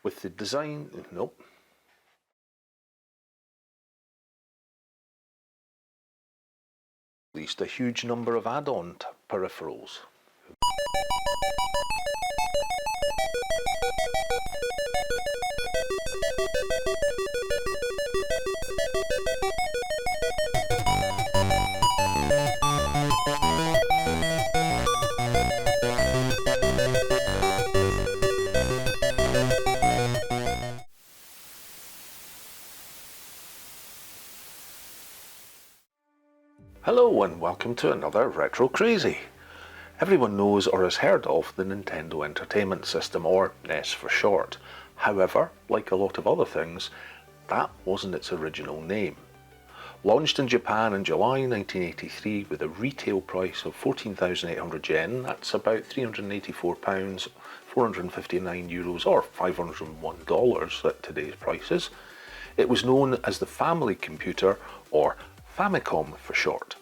with the design, nope. Released a huge number of add-on peripherals. Hello and welcome to another Retro Crazy. Everyone knows or has heard of the Nintendo Entertainment System, or NES for short. However, like a lot of other things, that wasn't its original name. Launched in Japan in July 1983 with a retail price of 14,800 yen, that's about £384, 459 euros or $501 at today's prices, it was known as the Family Computer, or FamiCom for short.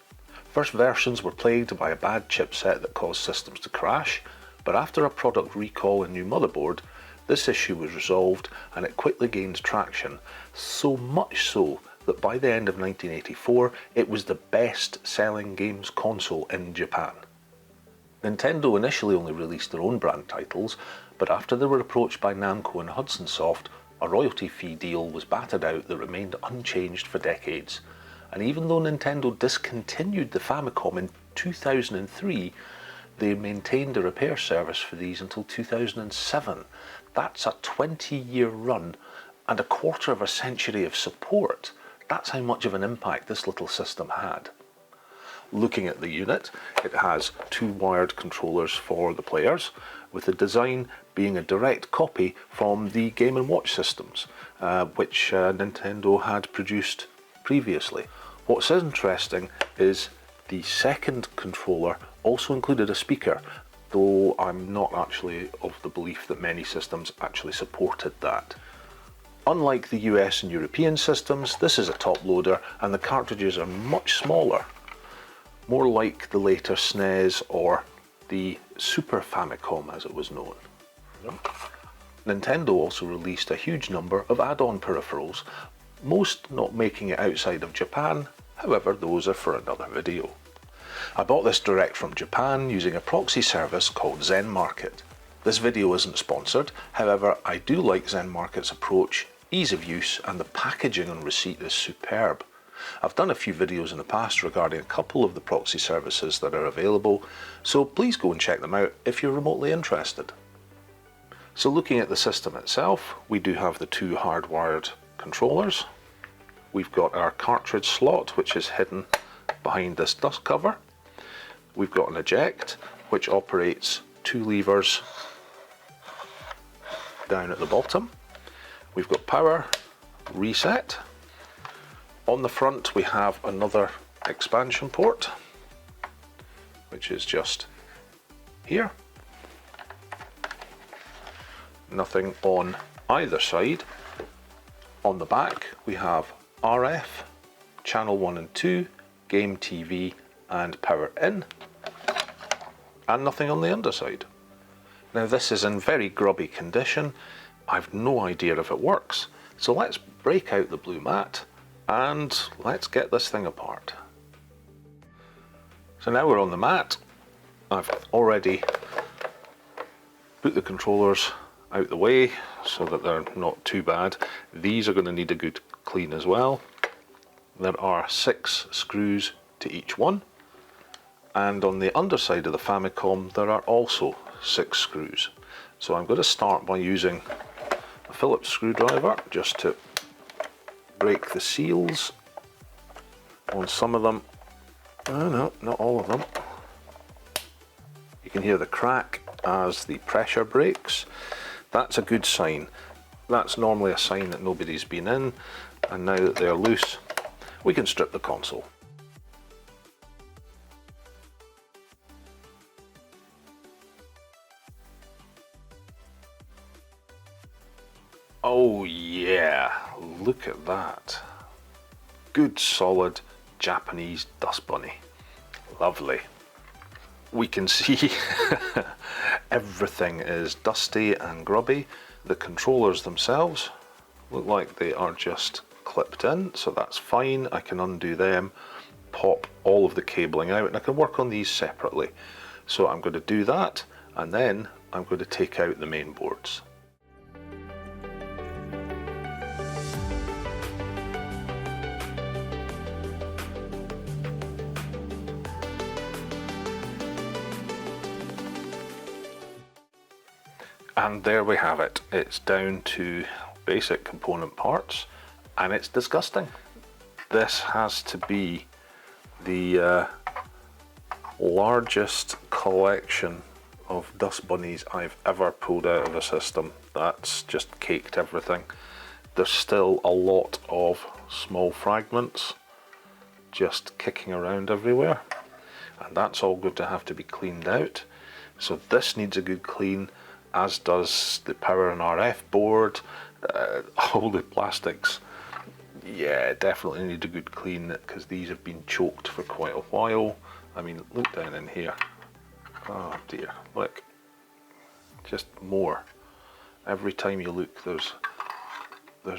First versions were plagued by a bad chipset that caused systems to crash, but after a product recall and new motherboard, this issue was resolved and it quickly gained traction, so much so that by the end of 1984 it was the best-selling games console in Japan. Nintendo initially only released their own brand titles, but after they were approached by Namco and Hudson Soft, a royalty fee deal was battered out that remained unchanged for decades. And even though Nintendo discontinued the Famicom in 2003, they maintained a repair service for these until 2007. That's a 20-year run and a quarter of a century of support. That's how much of an impact this little system had. Looking at the unit, it has two wired controllers for the players, with the design being a direct copy from the Game & Watch systems, which Nintendo had produced previously. What's interesting is the second controller also included a speaker, though I'm not actually of the belief that many systems actually supported that. Unlike the US and European systems, this is a top loader and the cartridges are much smaller, more like the later SNES or the Super Famicom as it was known. Nintendo also released a huge number of add-on peripherals, most not making it outside of Japan, however those are for another video. I bought this direct from Japan using a proxy service called Zen Market. This video isn't sponsored, however I do like Zen Market's approach, ease of use, and the packaging on receipt is superb. I've done a few videos in the past regarding a couple of the proxy services that are available, so please go and check them out if you're remotely interested. So looking at the system itself, we do have the two hardwired controllers. We've got our cartridge slot, which is hidden behind this dust cover. We've got an eject, which operates two levers down at the bottom. We've got power, reset. On the front we have another expansion port, which is just here. Nothing on either side. On the back we have RF, channel 1 and 2, game TV and power in, and nothing on the underside. Now this is in very grubby condition. I've no idea if it works, so let's break out the blue mat and let's get this thing apart. So now we're on the mat. I've already put the controllers out the way so that they're not too bad. These are going to need a good clean as well. There are 6 screws to each one, and on the underside of the Famicom there are also 6 screws. So I'm going to start by using a Phillips screwdriver just to break the seals on some of them. Oh no, not all of them. You can hear the crack as the pressure breaks. That's a good sign. That's normally a sign that nobody's been in, and now that they're loose, we can strip the console. Oh yeah, look at that. Good solid Japanese dust bunny. Lovely. We can see everything is dusty and grubby. The controllers themselves look like they are just clipped in, so that's fine. I can undo them, pop all of the cabling out, and I can work on these separately. So I'm going to do that, and then I'm going to take out the main boards. And there we have it. It's down to basic component parts, and it's disgusting. This has to be the largest collection of dust bunnies I've ever pulled out of a system. That's just caked everything. There's still a lot of small fragments just kicking around everywhere, and that's all going to have to be cleaned out. So this needs a good clean, as does the power and RF board, all the plastics. Yeah, definitely need a good clean, because these have been choked for quite a while. I mean, look down in here. Oh dear, look. Just more. Every time you look, there's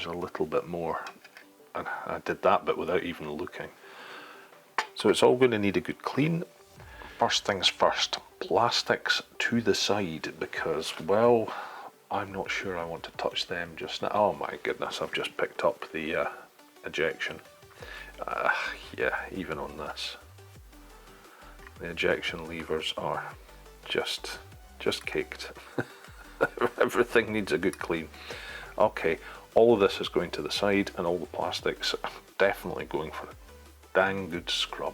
a little bit more. And I did that bit without even looking. So it's all going to need a good clean. First things first, plastics to the side, because, well, I'm not sure I want to touch them just now. Oh my goodness, I've just picked up the ejection. Yeah, even on this. The ejection levers are just caked. Everything needs a good clean. Okay, all of this is going to the side, and all the plastics are definitely going for a dang good scrub.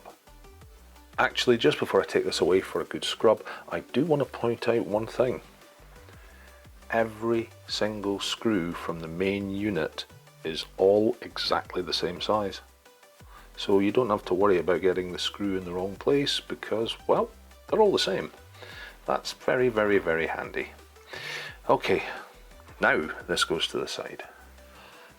Actually, just before I take this away for a good scrub, I do want to point out one thing. Every single screw from the main unit is all exactly the same size. So you don't have to worry about getting the screw in the wrong place, because, well, they're all the same. That's very, very, very handy. Okay, now this goes to the side.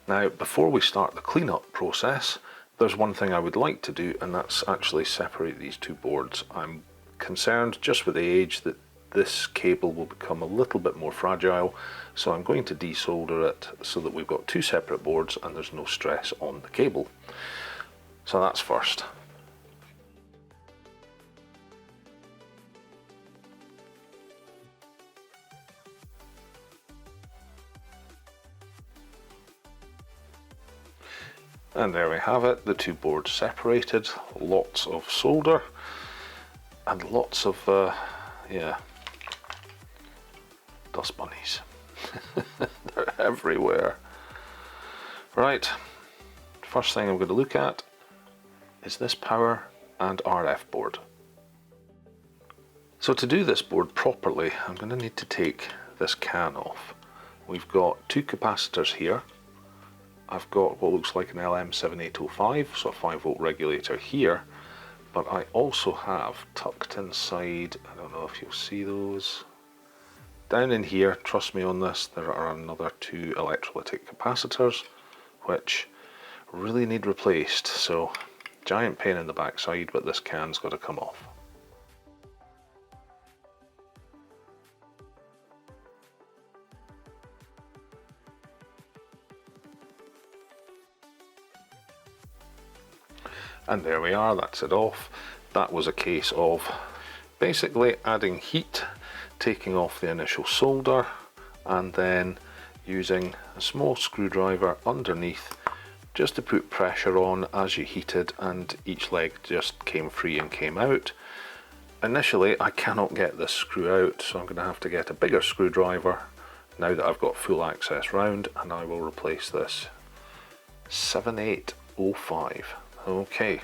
Now, before we start the cleanup process, there's one thing I would like to do, and that's actually separate these two boards. I'm concerned, just with the age, that this cable will become a little bit more fragile, so I'm going to desolder it so that we've got two separate boards and there's no stress on the cable. So that's first. And there we have it, the two boards separated, lots of solder, and lots of, yeah, dust bunnies. They're everywhere. Right, first thing I'm going to look at is this power and RF board. So to do this board properly, I'm going to need to take this can off. We've got two capacitors here. I've got what looks like an LM7805, so a 5-volt regulator here, but I also have tucked inside, I don't know if you'll see those, down in here, trust me on this, there are another two electrolytic capacitors which really need replaced, so giant pain in the backside, but this can's got to come off. And there we are, that's it off. That was a case of basically adding heat, taking off the initial solder, and then using a small screwdriver underneath just to put pressure on as you heated, and each leg just came free and came out. Initially I cannot get this screw out, so I'm going to have to get a bigger screwdriver now that I've got full access round, and I will replace this 7805. Okay.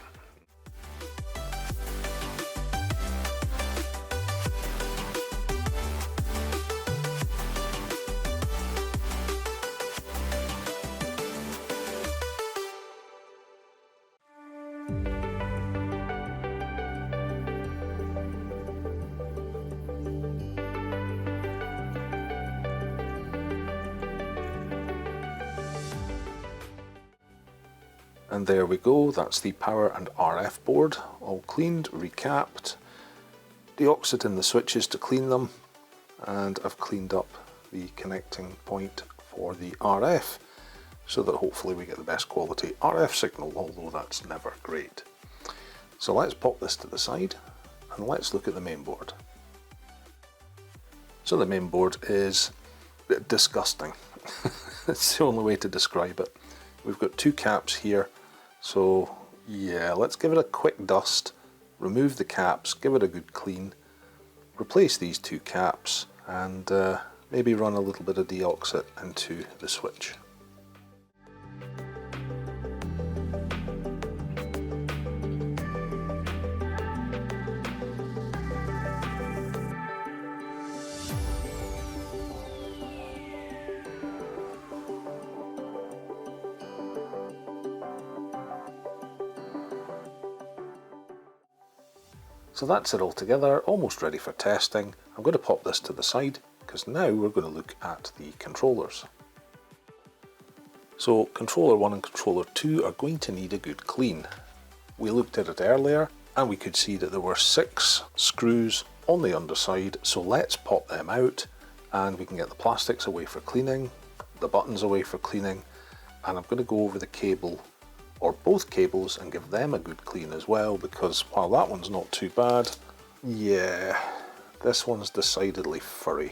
And there we go, that's the power and RF board, all cleaned, recapped, deoxyed in the switches to clean them, and I've cleaned up the connecting point for the RF, so that hopefully we get the best quality RF signal, although that's never great. So let's pop this to the side and let's look at the mainboard. So the mainboard is disgusting. It's the only way to describe it. We've got two caps here, so yeah, let's give it a quick dust, remove the caps, give it a good clean, replace these two caps, and maybe run a little bit of deoxit into the switch. So that's it all together, almost ready for testing. I'm going to pop this to the side because now we're going to look at the controllers. So controller 1 and controller 2 are going to need a good clean. We looked at it earlier and we could see that there were 6 screws on the underside, so let's pop them out and we can get the plastics away for cleaning, the buttons away for cleaning, and I'm going to go over the cable or both cables and give them a good clean as well, because while that one's not too bad, yeah, this one's decidedly furry.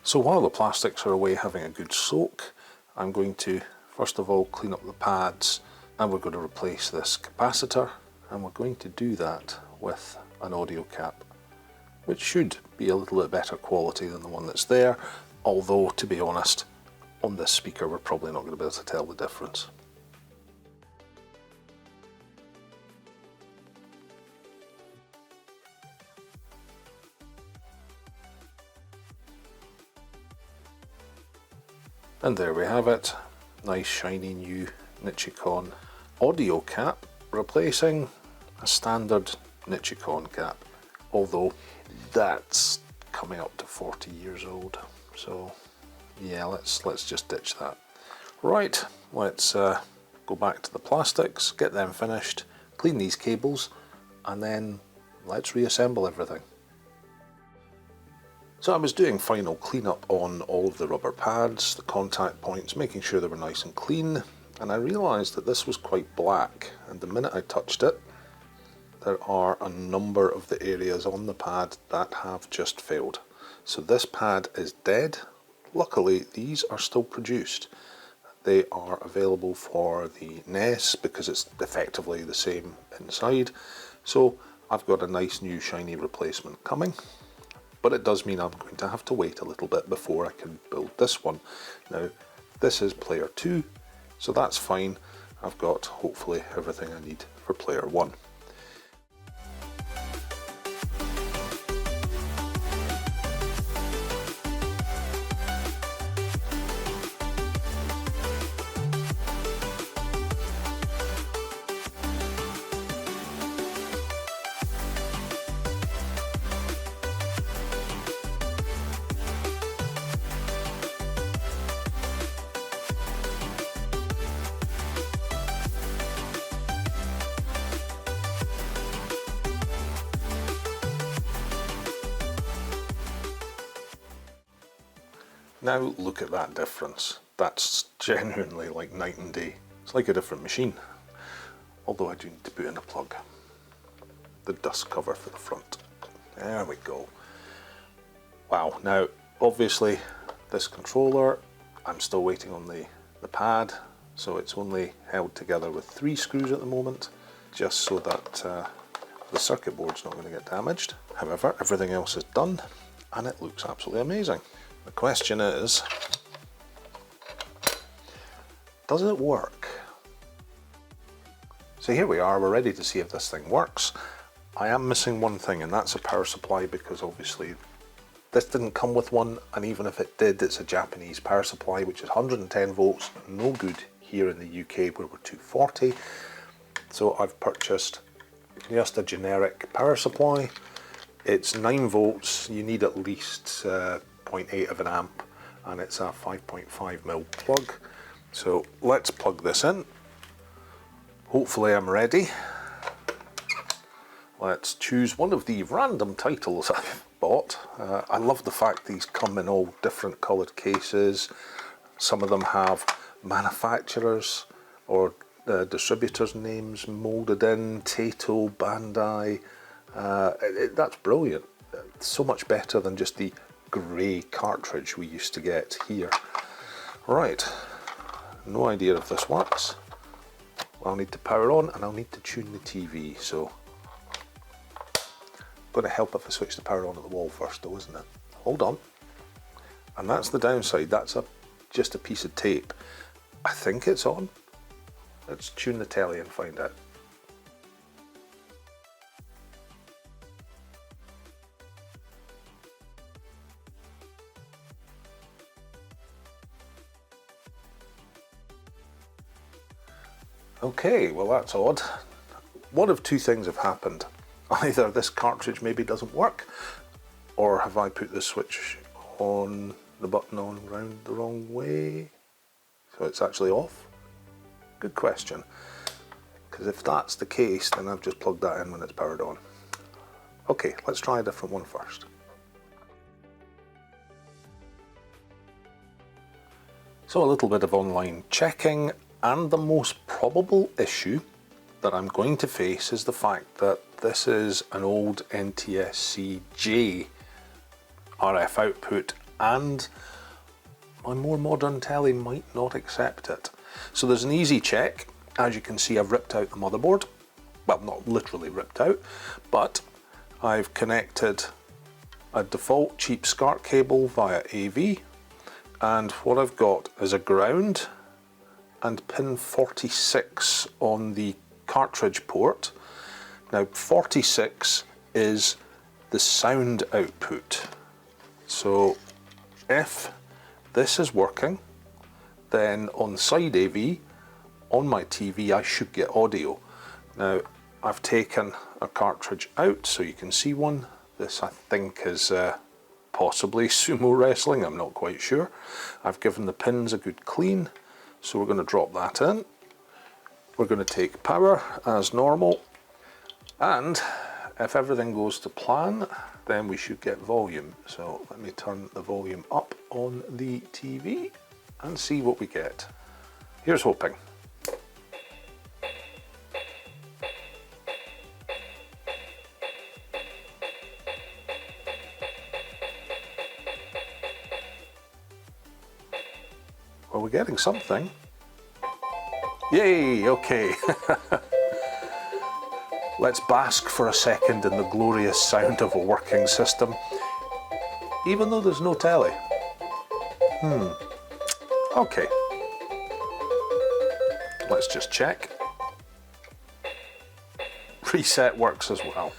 So while the plastics are away having a good soak, I'm going to first of all clean up the pads, and we're going to replace this capacitor, and we're going to do that with an audio cap, which should be a little bit better quality than the one that's there, although to be honest, on this speaker we're probably not going to be able to tell the difference. And there we have it, nice shiny new Nichicon audio cap replacing a standard Nichicon cap, although that's coming up to 40 years old, so yeah, let's just ditch that. Right, let's go back to the plastics, get them finished, clean these cables, and then let's reassemble everything. So I was doing final cleanup on all of the rubber pads, the contact points, making sure they were nice and clean, and I realised that this was quite black, and the minute I touched it, there are a number of the areas on the pad that have just failed. So this pad is dead. Luckily these are still produced. They are available for the NES because it's effectively the same inside. So I've got a nice new shiny replacement coming. But it does mean I'm going to have to wait a little bit before I can build this one. Now, this is player 2, so that's fine. I've got hopefully everything I need for player 1. Now look at that difference. That's genuinely like night and day. It's like a different machine. Although I do need to put in a plug. The dust cover for the front. There we go. Wow, now obviously this controller, I'm still waiting on the pad, so it's only held together with 3 screws at the moment, just so that the circuit board's not going to get damaged. However, everything else is done and it looks absolutely amazing. The question is, does it work? So here we are, we're ready to see if this thing works. I am missing one thing, and that's a power supply, because obviously this didn't come with one, and even if it did, it's a Japanese power supply which is 110 volts, no good here in the UK where we're 240. So I've purchased just a generic power supply, It's 9 volts, you need at least 0.8 of an amp, and it's a 5.5mm plug. So let's plug this in. Hopefully I'm ready. Let's choose one of the random titles I've bought. I love the fact these come in all different coloured cases. Some of them have manufacturers or distributors' names moulded in, Tato, Bandai. That's brilliant. So much better than just the grey cartridge we used to get here. Right, no idea if this works. I'll need to power on and I'll need to tune the TV, so going to help if I switch the power on at the wall first though, isn't it? Hold on. And that's the downside, that's just a piece of tape. I think it's on. Let's tune the telly and find out. Okay, well that's odd. One of two things have happened. Either this cartridge maybe doesn't work, or have I put the switch on, the button on round the wrong way? So it's actually off? Good question. Because if that's the case, then I've just plugged that in when it's powered on. Okay, let's try a different one first. So a little bit of online checking, and the most probable issue that I'm going to face is the fact that this is an old NTSC-J RF output, and my more modern telly might not accept it. So there's an easy check. As you can see, I've ripped out the motherboard. Well, not literally ripped out, but I've connected a default cheap SCART cable via AV, and what I've got is a ground and pin 46 on the cartridge port. Now 46 is the sound output. So if this is working, then on side AV on my TV I should get audio. Now I've taken a cartridge out so you can see one. This I think is possibly sumo wrestling, I'm not quite sure. I've given the pins a good clean, so we're going to drop that in. We're going to take power as normal, and if everything goes to plan, then we should get volume. So let me turn the volume up on the TV and see what we get. Here's hoping. Well, we're getting something. Yay, okay. Let's bask for a second in the glorious sound of a working system, even though there's no telly. Okay. Let's just check. Reset works as well.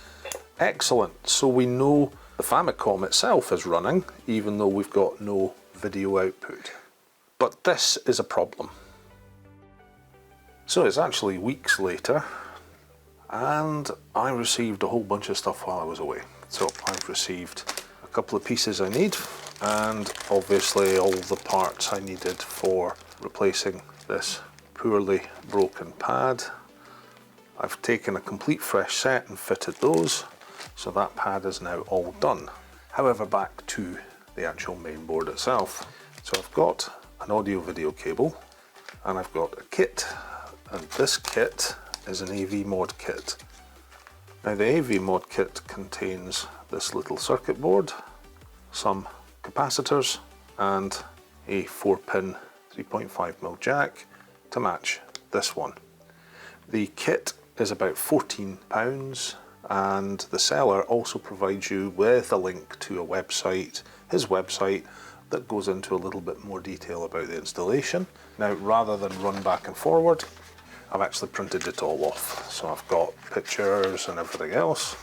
Excellent, so we know the FamiCom itself is running, even though we've got no video output. But this is a problem. So it's actually weeks later, and I received a whole bunch of stuff while I was away. So I've received a couple of pieces I need, and obviously all the parts I needed for replacing this poorly broken pad. I've taken a complete fresh set and fitted those, so that pad is now all done. However, back to the actual main board itself. So I've got an audio video cable, and I've got a kit, and this kit is an AV mod kit. Now the AV mod kit contains this little circuit board, some capacitors, and a 4-pin 3.5mm jack to match this one. The kit is about £14, and the seller also provides you with a link to a website, his website, that goes into a little bit more detail about the installation. Now, rather than run back and forward, I've actually printed it all off. So I've got pictures and everything else.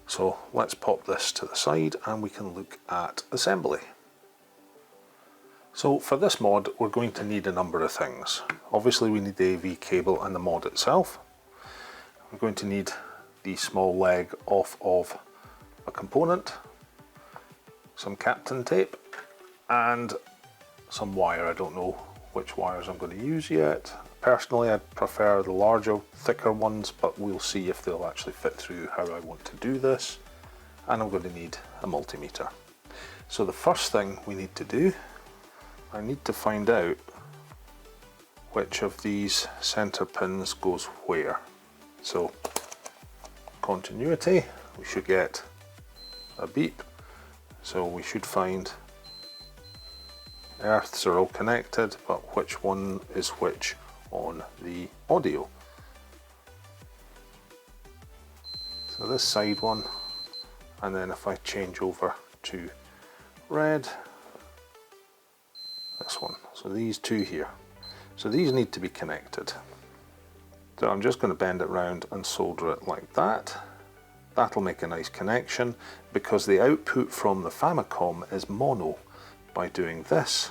So let's pop this to the side and we can look at assembly. So for this mod, we're going to need a number of things. Obviously we need the AV cable and the mod itself. We're going to need the small leg off of a component, some Captain tape, and some wire. I don't know which wires I'm going to use yet. Personally, I'd prefer the larger, thicker ones, but we'll see if they'll actually fit through how I want to do this. And I'm going to need a multimeter. So the first thing we need to do, I need to find out which of these center pins goes where. So continuity, we should get a beep. So we should find earths are all connected, but which one is which on the audio. So this side one, and then if I change over to red, this one. So these two here. So these need to be connected. So I'm just going to bend it round and solder it like that. That'll make a nice connection because the output from the FamiCom is mono. By doing this,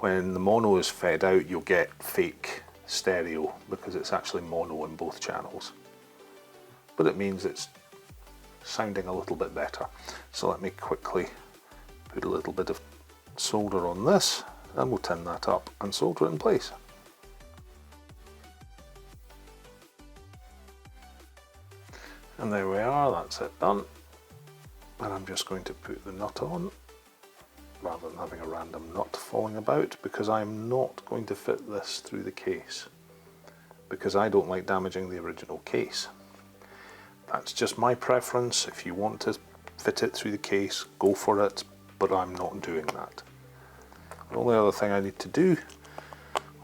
when the mono is fed out, you'll get fake stereo because it's actually mono in both channels. But it means it's sounding a little bit better. So let me quickly put a little bit of solder on this and we'll tin that up and solder it in place. And there we are, that's it done. And I'm just going to put the nut on rather than having a random nut falling about, because I'm not going to fit this through the case because I don't like damaging the original case. That's just my preference. If you want to fit it through the case, go for it, but I'm not doing that. The only other thing I need to do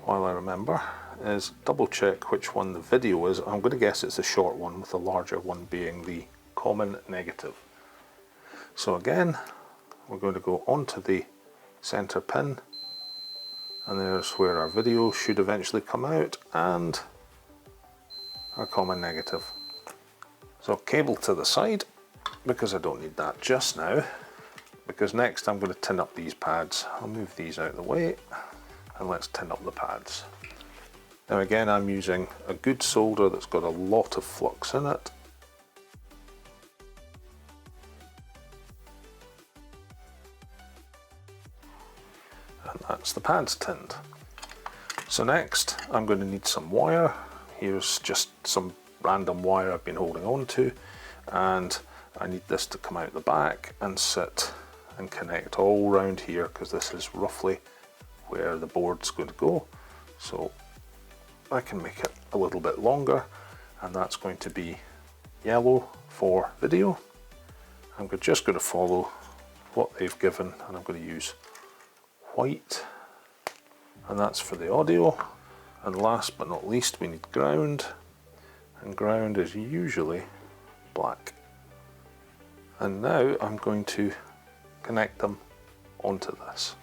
while I remember is double check which one the video is. I'm going to guess it's the short one, with the larger one being the common negative. So again, we're going to go onto the center pin, and there's where our video should eventually come out, and our common negative. So cable to the side, because I don't need that just now, because next I'm going to tin up these pads. I'll move these out of the way and let's tin up the pads. Now again, I'm using a good solder that's got a lot of flux in it. And that's the pads tinned. So next I'm going to need some wire. Here's just some random wire I've been holding on to, and I need this to come out the back and sit and connect all around here, because this is roughly where the board's going to go. So I can make it a little bit longer, and that's going to be yellow for video. I'm just going to follow what they've given, and I'm going to use white, and that's for the audio. And last but not least, we need ground, and ground is usually black. And now I'm going to connect them onto this.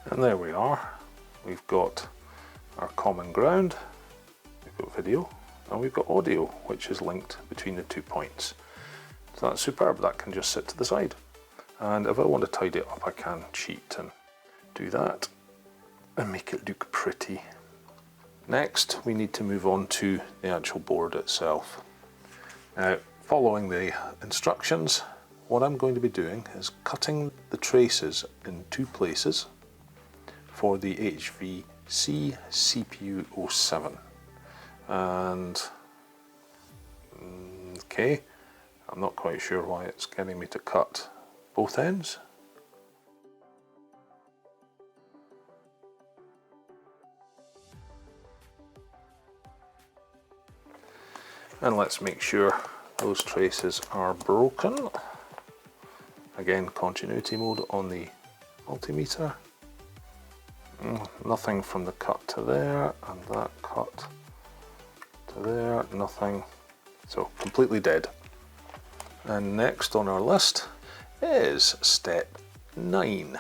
And there we are. We've got our common ground, we've got video, and we've got audio, which is linked between the 2 points. So that's superb. That can just sit to the side. And if I want to tidy it up, I can cheat and do that and make it look pretty. Next, we need to move on to the actual board itself. Now, following the instructions, what I'm going to be doing is cutting the traces in 2 places for the HVC CPU 07. And okay, I'm not quite sure why it's getting me to cut both ends. And let's make sure those traces are broken. Again, continuity mode on the multimeter. Nothing from the cut to there, and that cut to there, nothing. So completely dead. And next on our list is step 9.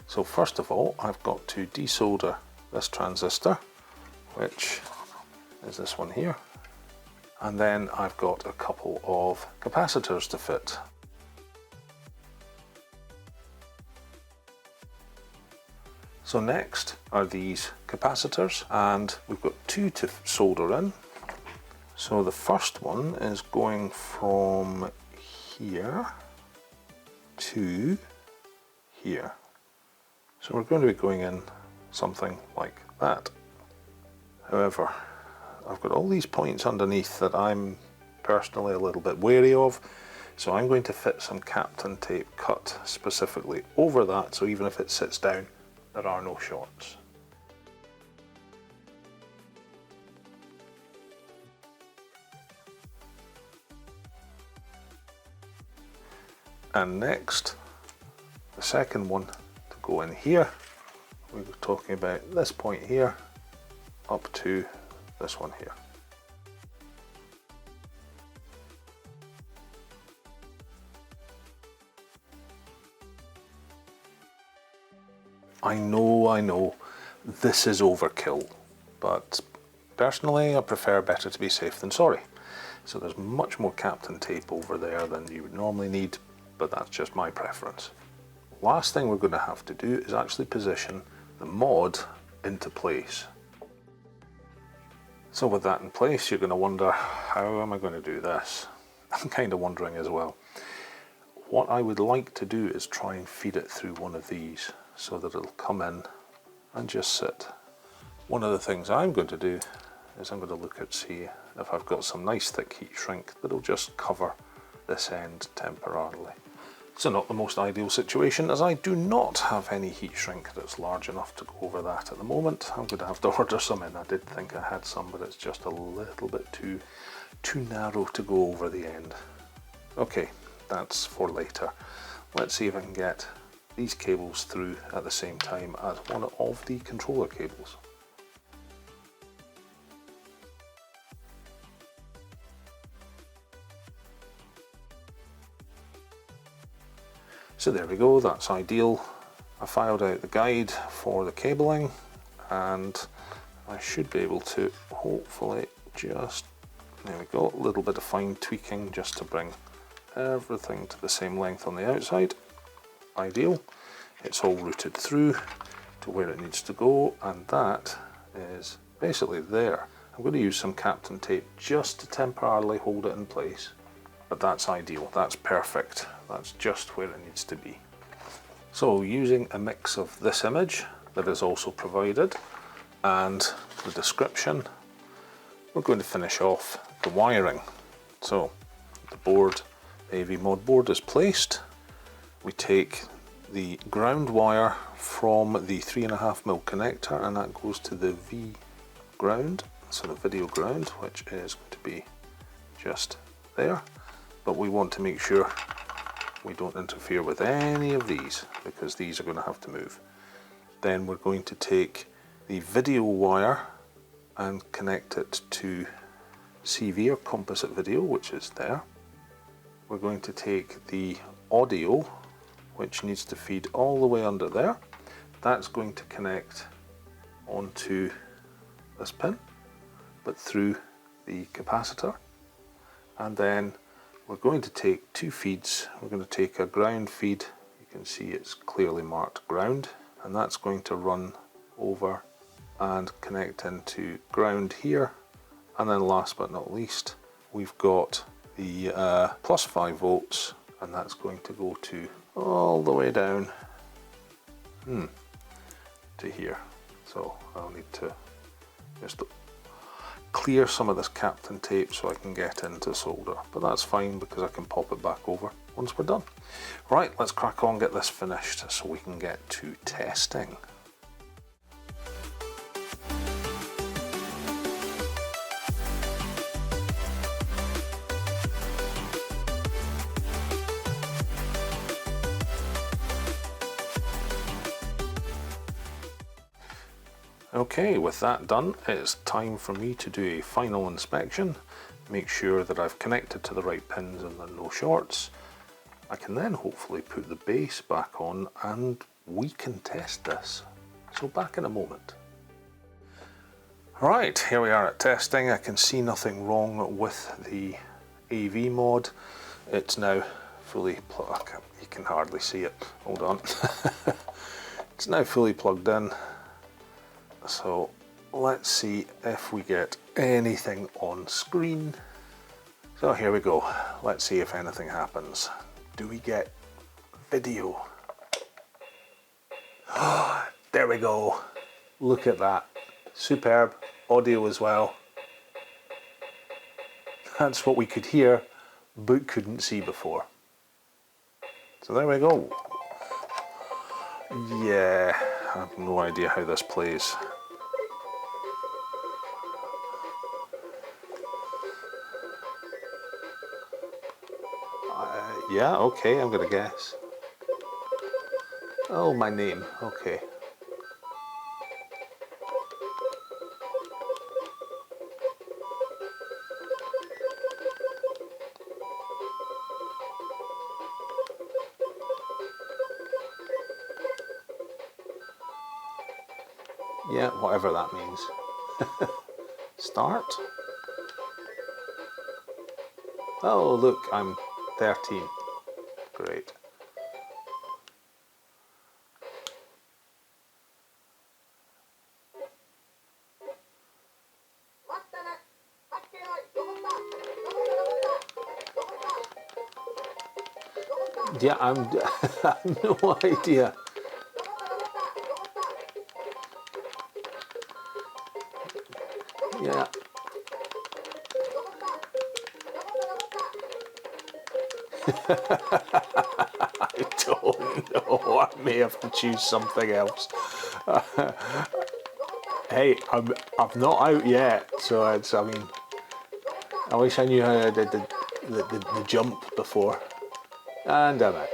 So first of all, I've got to desolder this transistor, which is this one here. And then I've got a couple of capacitors to fit. So next are these capacitors, and we've got two to solder in. So the first one is going from here to here. So we're going to be going in something like that. However, I've got all these points underneath that I'm personally a little bit wary of, so I'm going to fit some Kapton tape cut specifically over that, so even if it sits down, there are no shorts. And next, the second one to go in here, we were talking about this point here up to this one here. I know, this is overkill, but personally I prefer better to be safe than sorry. So there's much more Kapton tape over there than you would normally need, but that's just my preference. Last thing we're going to have to do is actually position the mod into place. So with that in place, you're going to wonder, how am I going to do this? I'm kind of wondering as well. What I would like to do is try and feed it through one of these so that it'll come in and just sit. One of the things I'm going to do is I'm going to look at, see if I've got some nice thick heat shrink that'll just cover this end temporarily. So not the most ideal situation, as I do not have any heat shrink that's large enough to go over that at the moment. I'm going to have to order some in. I did think I had some, but it's just a little bit too narrow to go over the end. Okay, that's for later. Let's see if I can get these cables through at the same time as one of the controller cables. So there we go, that's ideal. I filed out the guide for the cabling, and I should be able to hopefully just, there we go, a little bit of fine tweaking just to bring everything to the same length on the outside. Ideal. It's all routed through to where it needs to go, and that is basically there. I'm going to use some Kapton tape just to temporarily hold it in place, but that's ideal, that's perfect, that's just where it needs to be. So using a mix of this image that is also provided and the description, we're going to finish off the wiring. So the board, the AV mod board is placed. We take the ground wire from the 3.5mm connector, and that goes to the V ground, so the video ground, which is going to be just there. But we want to make sure we don't interfere with any of these, because these are going to have to move. Then we're going to take the video wire and connect it to CV, or composite video, which is there. We're going to take the audio, which needs to feed all the way under there. That's going to connect onto this pin, but through the capacitor. And then we're going to take two feeds. We're going to take a ground feed, you can see it's clearly marked ground, and that's going to run over and connect into ground here. And then last but not least, we've got the plus 5 volts, and that's going to go to all the way down to here. So I'll need to just clear some of this Kapton tape so I can get into solder, but that's fine because I can pop it back over once we're done. Right, let's crack on, get this finished so we can get to testing. Okay, with that done, it's time for me to do a final inspection, make sure that I've connected to the right pins and there are no shorts. I can then hopefully put the base back on and we can test this. So back in a moment. Right, here we are at testing. I can see nothing wrong with the AV mod. It's now fully plugged. You can hardly see it. Hold on. It's now fully plugged in. So let's see if we get anything on screen. So here we go. Let's see if anything happens. Do we get video? Oh, there we go. Look at that. Superb. Audio as well. That's what we could hear but couldn't see before. So there we go. Yeah, I have no idea how this plays. Yeah, okay, I'm gonna guess. Oh, my name, okay. Yeah, whatever that means. Start. Oh, look, I'm 13. Great. Yeah, I have no idea. Yeah. I don't know. I may have to choose something else. Hey, I'm not out yet, so it's. I mean, I wish I knew how I did the jump before. And I'm out.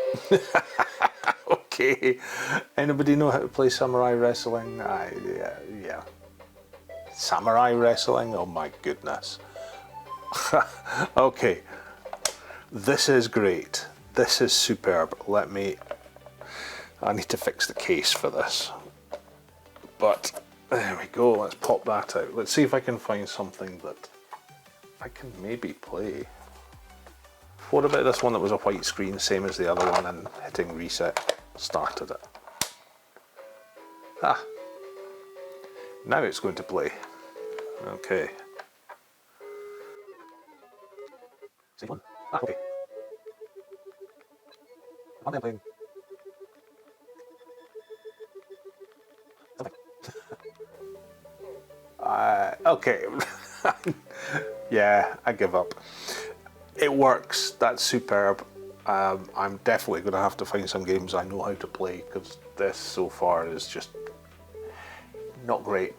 Okay. Anybody know how to play samurai wrestling? Yeah. Samurai wrestling? Oh my goodness. Okay. This is great. This is superb. I need to fix the case for this. But there we go. Let's pop that out. Let's see if I can find something that I can maybe play. What about this one that was a white screen, same as the other one, and hitting reset started it? Ah. Now it's going to play. Okay. Same one. Ah, okay. I'm playing. Okay. Yeah, I give up. It works. That's superb. I'm definitely going to have to find some games I know how to play, because this so far is just not great.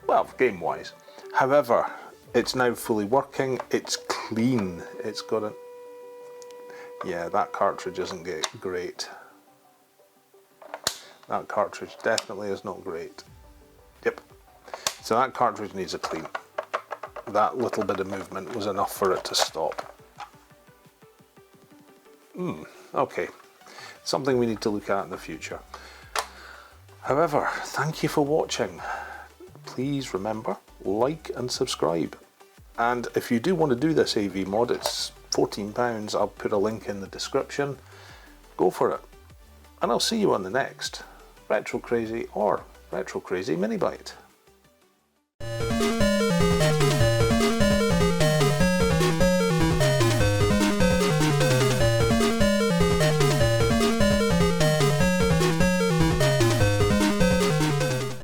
Well, game-wise. However, it's now fully working. It's clean. It's got a... Yeah, that cartridge isn't great. That cartridge definitely is not great. Yep. So that cartridge needs a clean. That little bit of movement was enough for it to stop. Okay. Something we need to look at in the future. However, thank you for watching. Please remember, like and subscribe. And if you do want to do this AV mod, it's £14. I'll put a link in the description. Go for it. And I'll see you on the next Retro Crazy or Retro Crazy Mini Byte.